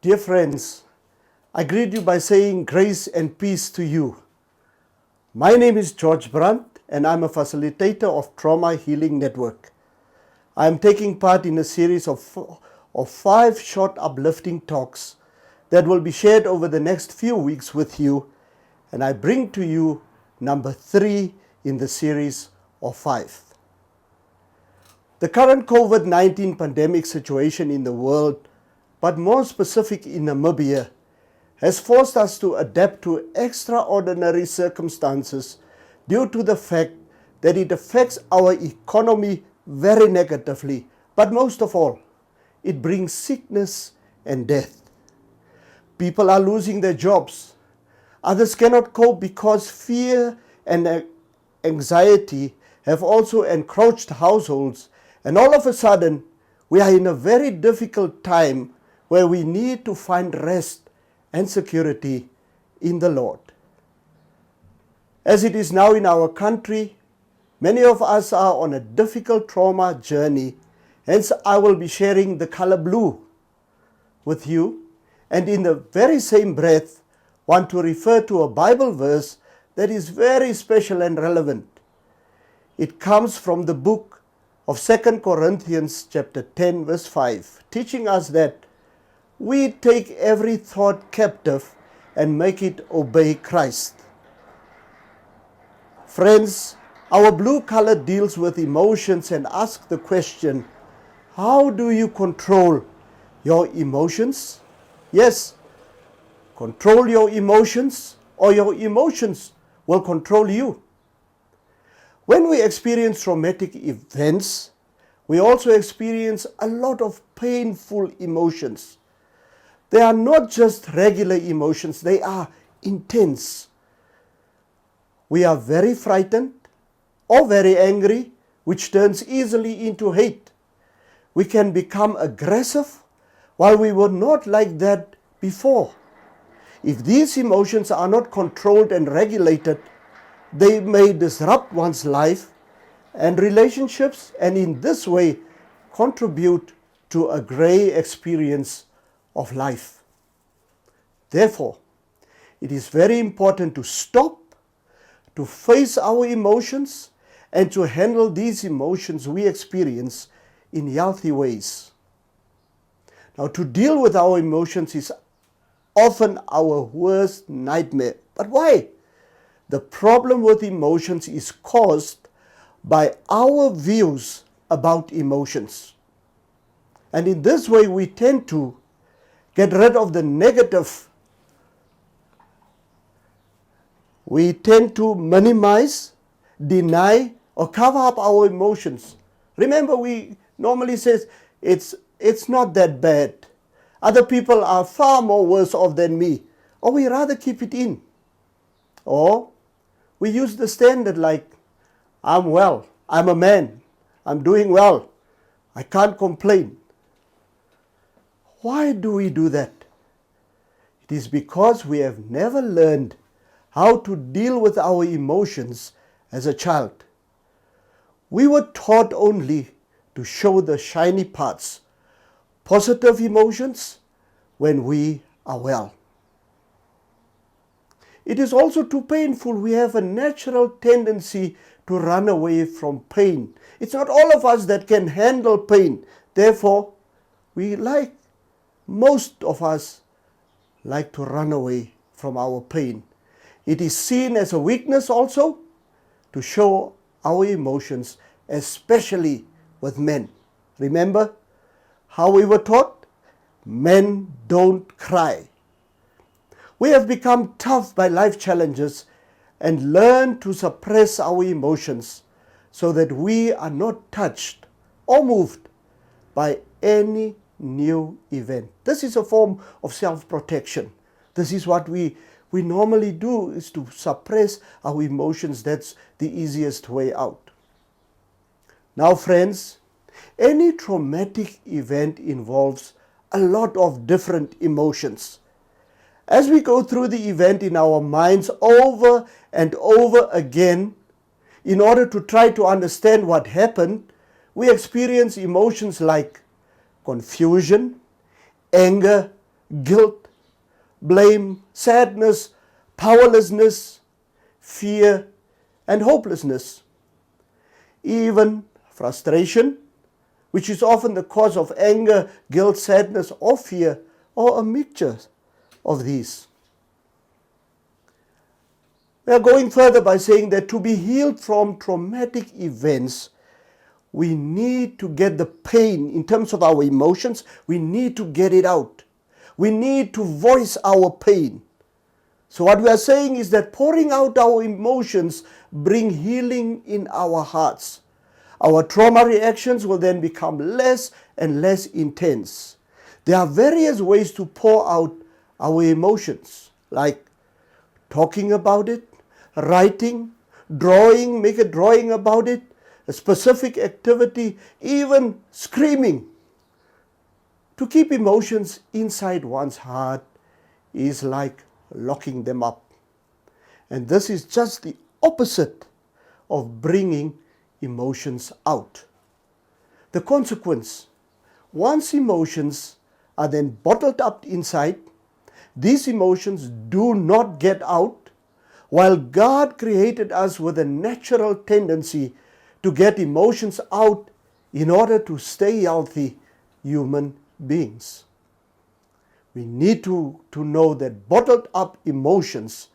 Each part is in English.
Dear friends, I greet you by saying grace and peace to you. My name is George Brandt and I'm a facilitator of Trauma Healing Network. I am taking part in a series of 5 short uplifting talks that will be shared over the next few weeks with you, and I bring to you number 3 in the series of 5. The current COVID-19 pandemic situation in the world, but more specific in Namibia, has forced us to adapt to extraordinary circumstances due to the fact that it affects our economy very negatively, but most of all, it brings sickness and death. People are losing their jobs. Others cannot cope because fear and anxiety have also encroached households, and all of a sudden, we are in a very difficult time where we need to find rest and security in the Lord. As it is now in our country, many of us are on a difficult trauma journey. Hence, I will be sharing the color blue with you, and in the very same breath, want to refer to a Bible verse that is very special and relevant. It comes from the book of 2 Corinthians chapter 10 verse 5, teaching us that we take every thought captive and make it obey Christ. Friends, our blue color deals with emotions and asks the question, how do you control your emotions? Yes, control your emotions, or your emotions will control you. When we experience traumatic events, we also experience a lot of painful emotions. They are not just regular emotions, they are intense. We are very frightened or very angry, which turns easily into hate. We can become aggressive while we were not like that before. If these emotions are not controlled and regulated, they may disrupt one's life and relationships, and in this way contribute to a grey experience of life. Therefore, it is very important to stop, to face our emotions, and to handle these emotions we experience in healthy ways. Now, to deal with our emotions is often our worst nightmare. But why? The problem with emotions is caused by our views about emotions. And in this way, we tend to get rid of the negative. We tend to minimize, deny, or cover up our emotions. Remember, we normally say it's not that bad. Other people are far more worse off than me. Or we rather keep it in. Or we use the standard like, I'm well, I'm a man, I'm doing well, I can't complain. Why do we do that? It is because we have never learned how to deal with our emotions as a child. We were taught only to show the shiny parts, positive emotions, when we are well. It is also too painful. We have a natural tendency to run away from pain. It's not all of us that can handle pain. Therefore, most of us like to run away from our pain. It is seen as a weakness also to show our emotions, especially with men. Remember how we were taught? Men don't cry. We have become tough by life challenges and learn to suppress our emotions so that we are not touched or moved by any new event. This is a form of self-protection. This is what we normally do, is to suppress our emotions. That's the easiest way out. Now, friends, any traumatic event involves a lot of different emotions. As we go through the event in our minds over and over again, in order to try to understand what happened, we experience emotions like confusion, anger, guilt, blame, sadness, powerlessness, fear, and hopelessness. Even frustration, which is often the cause of anger, guilt, sadness, or fear, or a mixture of these. We are going further by saying that to be healed from traumatic events, we need to get the pain in terms of our emotions. We need to get it out. We need to voice our pain. So what we are saying is that pouring out our emotions bring healing in our hearts. Our trauma reactions will then become less and less intense. There are various ways to pour out our emotions, like talking about it, writing, drawing, make a drawing about it, a specific activity, even screaming. To keep emotions inside one's heart is like locking them up. And this is just the opposite of bringing emotions out. The consequence, once emotions are then bottled up inside, these emotions do not get out, while God created us with a natural tendency to get emotions out in order to stay healthy human beings. We need to know that bottled up emotions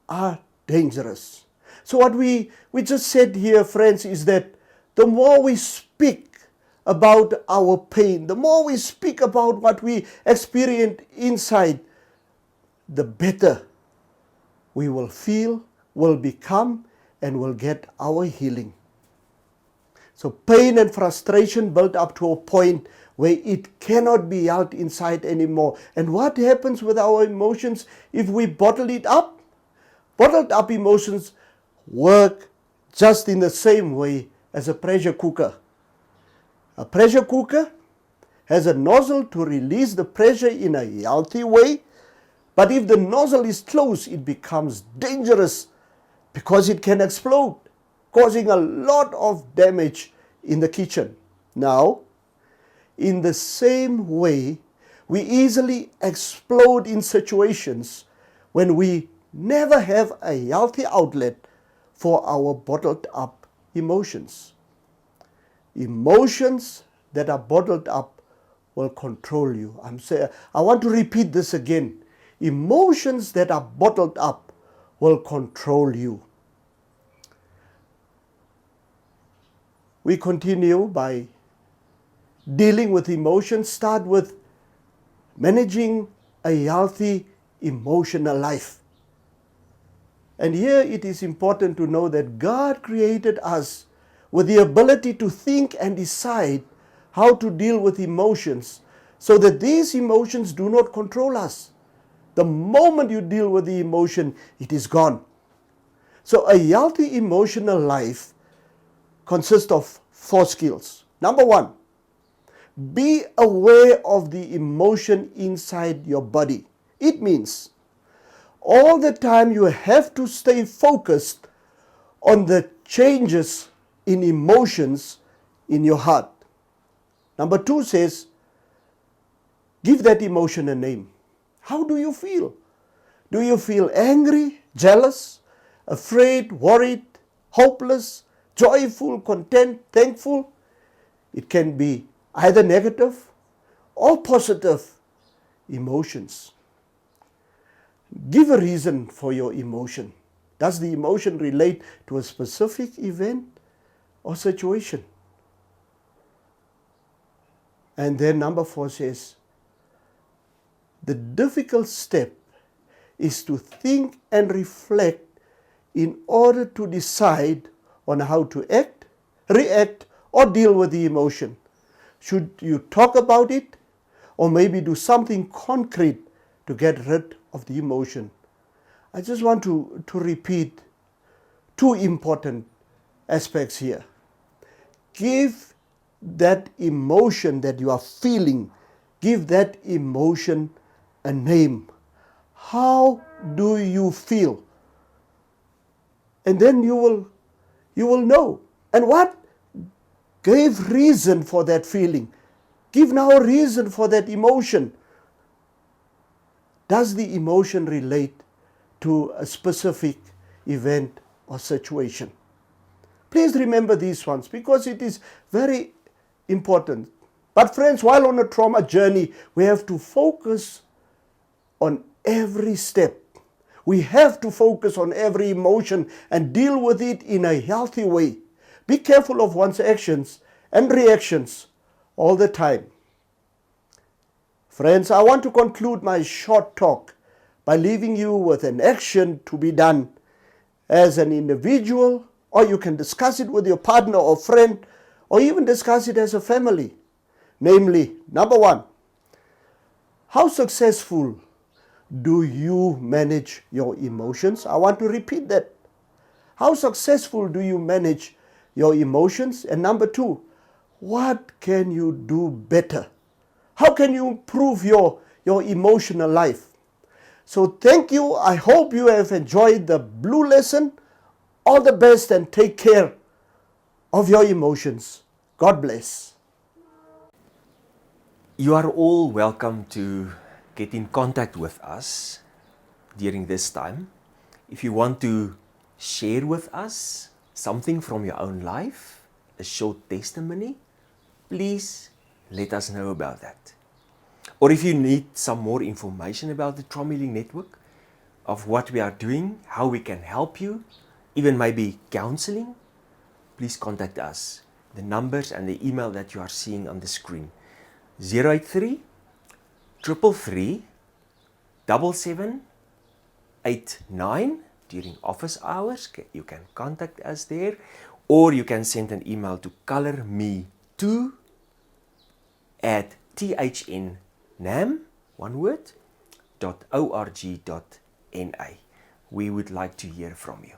are dangerous. So what we just said here, friends, is that the more we speak about our pain, the more we speak about what we experience inside, the better we will feel, will become, and will get our healing. So pain and frustration build up to a point where it cannot be held inside anymore. And what happens with our emotions if we bottle it up? Bottled up emotions work just in the same way as a pressure cooker. A pressure cooker has a nozzle to release the pressure in a healthy way, but if the nozzle is closed, it becomes dangerous because it can explode, causing a lot of damage in the kitchen. Now, in the same way, we easily explode in situations when we never have a healthy outlet for our bottled up emotions. Emotions that are bottled up will control you. I want to repeat this again. Emotions that are bottled up will control you. We continue by dealing with emotions. Start with managing a healthy emotional life. And here it is important to know that God created us with the ability to think and decide how to deal with emotions so that these emotions do not control us. The moment you deal with the emotion, it is gone. So a healthy emotional life consists of 4 skills. Number 1, be aware of the emotion inside your body. It means all the time you have to stay focused on the changes in emotions in your heart. Number 2 says, give that emotion a name. How do you feel? Do you feel angry, jealous, afraid, worried, hopeless, joyful, content, thankful? It can be either negative or positive emotions. Give a reason for your emotion. Does the emotion relate to a specific event or situation? And then number 4 says, the difficult step is to think and reflect in order to decide on how to act, react, or deal with the emotion. Should you talk about it, or maybe do something concrete to get rid of the emotion? I just want to repeat 2 important aspects here. Give that emotion that you are feeling, give that emotion a name. How do you feel? And then you will know. And what gave reason for that feeling? Give now a reason for that emotion. does the emotion relate to a specific event or situation? Please remember these ones because it is very important. But friends, while on a trauma journey, we have to focus on every step. We have to focus on every emotion and deal with it in a healthy way. Be careful of one's actions and reactions all the time. Friends, I want to conclude my short talk by leaving you with an action to be done as an individual, or you can discuss it with your partner or friend, or even discuss it as a family. Namely, number one, how successful do you manage your emotions? I want to repeat that. How successful do you manage your emotions? And number two, what can you do better? How can you improve your emotional life? So thank you. I hope you have enjoyed the blue lesson. All the best and take care of your emotions. God bless. You are all welcome to get in contact with us during this time. If you want to share with us something from your own life, a short testimony, please let us know about that. Or if you need some more information about the Trauma Healing Network, of what we are doing, how we can help you, even maybe counseling, please contact us. The numbers and the email that you are seeing on the screen. 083 333 7789 during office hours. You can contact us there, or you can send an email to colorme2@thnam, one word, .org.na. We would like to hear from you.